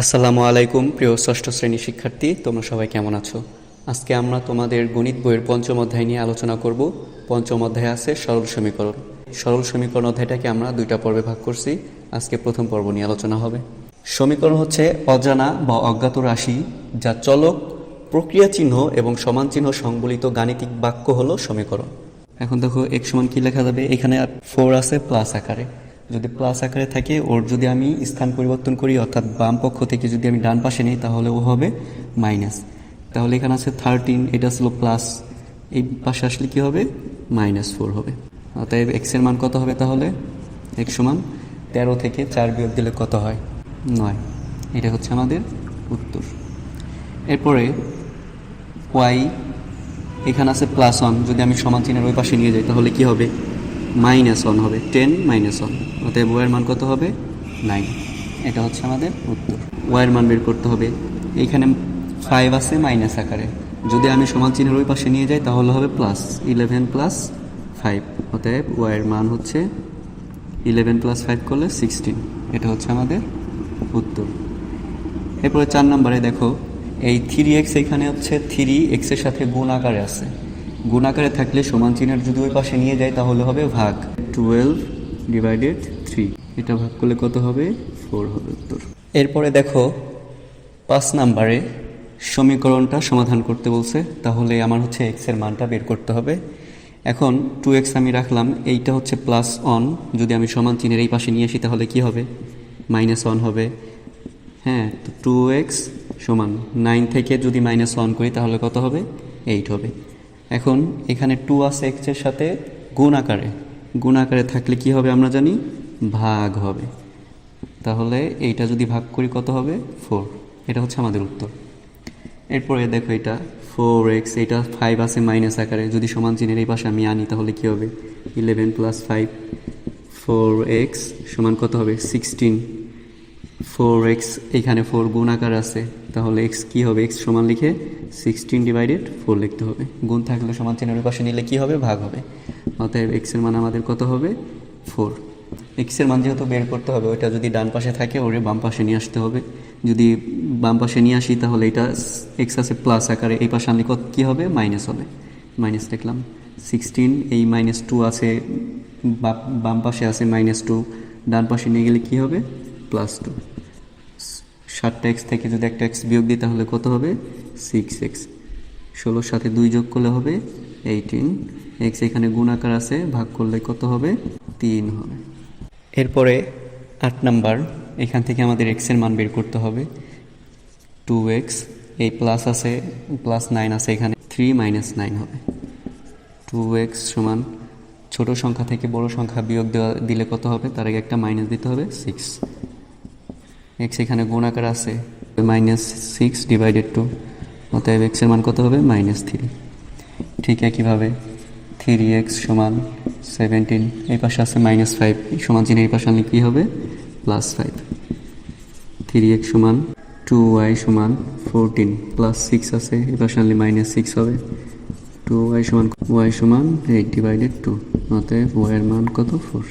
আসসালামু আলাইকুম প্রিয় ষষ্ঠ শ্রেণীর শিক্ষার্থী, তোমরা সবাই কেমন আছো? আজকে আমরা তোমাদের গণিত বইয়ের পঞ্চম অধ্যায় নিয়ে আলোচনা করব। পঞ্চম অধ্যায়ে আছে সরল সমীকরণ। সরল সমীকরণ অধ্যায়টাকে আমরা দুইটা পর্বে ভাগ করছি। আজকে প্রথম পর্ব নিয়ে আলোচনা হবে। সমীকরণ হচ্ছে অজানা বা অজ্ঞাত রাশি যা চলক, প্রক্রিয়া চিহ্ন এবং সমান চিহ্ন সংবলিত গাণিতিক বাক্য হলো সমীকরণ। এখন দেখো এক সমান কি লেখা যাবে, এখানে 4 আছে প্লাস আকারে। যদি প্লাস আকারে থাকে, ওর যদি আমি স্থান পরিবর্তন করি, অর্থাৎ বাম পক্ষ থেকে যদি আমি ডান পাশে নিই, তাহলে ও হবে মাইনাস। তাহলে এখানে আছে 13, এটা ছিল প্লাস, এই পাশে আসলে কি হবে, -4 হবে। অতএব এক্সের মান কত হবে? তাহলে এক সমান 13 থেকে 4 বিয়োগ দিলে কত হয়? 9। এটা হচ্ছে আমাদের উত্তর। এরপরে ওয়াই, এখানে আছে +1, যদি আমি সমান চিহ্নের ওই পাশে নিয়ে যাই তাহলে কি হবে? -1 হবে, 10 -1। অতএব ওয়াইয়ের মান কত হবে? 9। এটা হচ্ছে আমাদের উত্তর। ওয়াইয়ের মান বের করতে হবে। এইখানে 5 আছে মাইনাস আকারে, যদি আমি সমান চিহ্নের ওই পাশে নিয়ে যাই তাহলে হবে +11 + 5। অতএব ওয়াইয়ের মান হচ্ছে 11 + 5 করলে 16। এটা হচ্ছে আমাদের উত্তর। এরপরে 4 নম্বরে দেখো, এই 3x এখানে হচ্ছে 3x এর সাথে গুণ আকারে আছে। গুণ আকারে থাকলে সমান চিহ্নের যদি ওই পাশে নিয়ে যায় তাহলে হবে ভাগ। 12/3, এটা ভাগ করলে কত হবে? 4 হবে উত্তর। এরপরে দেখো 5 নম্বরে সমীকরণটা সমাধান করতে বলছে। তাহলে আমার হচ্ছে x এর মানটা বের করতে হবে। এখন 2x আমি রাখলাম, এইটা হচ্ছে +1, যদি আমি সমান চিহ্নের এই পাশে নিয়ে আসি তাহলে কি হবে? -1 হবে। হ্যাঁ, তো 2x সমান 9 থেকে যদি -1 করি তাহলে কত হবে? 8 হবে। এখন এখানে 2 আছে x এর সাথে গুণ আকারে, গুণ আকারে থাকলে কি হবে আমরা জানি? ভাগ হবে। তাহলে এইটা যদি ভাগ করি কত হবে? 4। এটা হচ্ছে আমাদের উত্তর। এরপরে দেখো এটা 4x, এটা 5 আছে মাইনাস আকারে, যদি সমান চিহ্নের এই পাশে আমি আনি তাহলে কি হবে? 11 + 5, 4x সমান কত হবে? 16। 4x, এখানে 4 গুণ আকার আছে, তাহলে x কি হবে? x সমান লিখে 16/4 লিখতে হবে। গুণ থাকলে সমান চিহ্নের পাশে নিলে কি হবে? ভাগ হবে। অতএব x এর মান আমাদের কত হবে? 4। x এর মান যেহেতু বের করতে হবে, ওইটা যদি ডান পাশে থাকে ওরে বাম পাশে নিয়ে আসতে হবে। যদি বাম পাশে নিয়ে আসি তাহলে এটা x আছে প্লাস আকারে, এই পাশে আনলে কী হবে? মাইনাস হবে। মাইনাস লিখলাম। 16, এই -2 আছে বাম পাশে আছে -2, ডান পাশে নিয়ে গেলে কি হবে? +2। 7টা x থেকে যদি একটা x বিয়োগ দিই তাহলে কত হবে? 6x। 16 সাথে 2 যোগ করলে হবে 18। x এখানে গুণ আকার আছে, ভাগ করলে কত হবে? 3 হবে। এরপরে 8 নাম্বার, এখান থেকে আমাদের x এর মান বের করতে হবে। 2x, এই প্লাস আছে, +9 আছে, এখানে 3 - 9 হবে। 2x সমান ছোট সংখ্যা থেকে বড় সংখ্যা বিয়োগ দিলে কত হবে? তার আগে একটা মাইনাস দিতে হবে, 6। x এখানে গুণ আকার আছে, -6/2, অতএব x এর মান কত হবে? -3। ঠিক একইভাবে 3x সমান 17, এই পাশে আছে -5, সমান চিহ্ন এই পাশে আনলে কী হবে? +5। 3x সমান 2y সমান 14, +6 আছে, এই পাশে আনলে -6 হবে। 2y সমান 8/2, অতএব y এর মান কত? 4।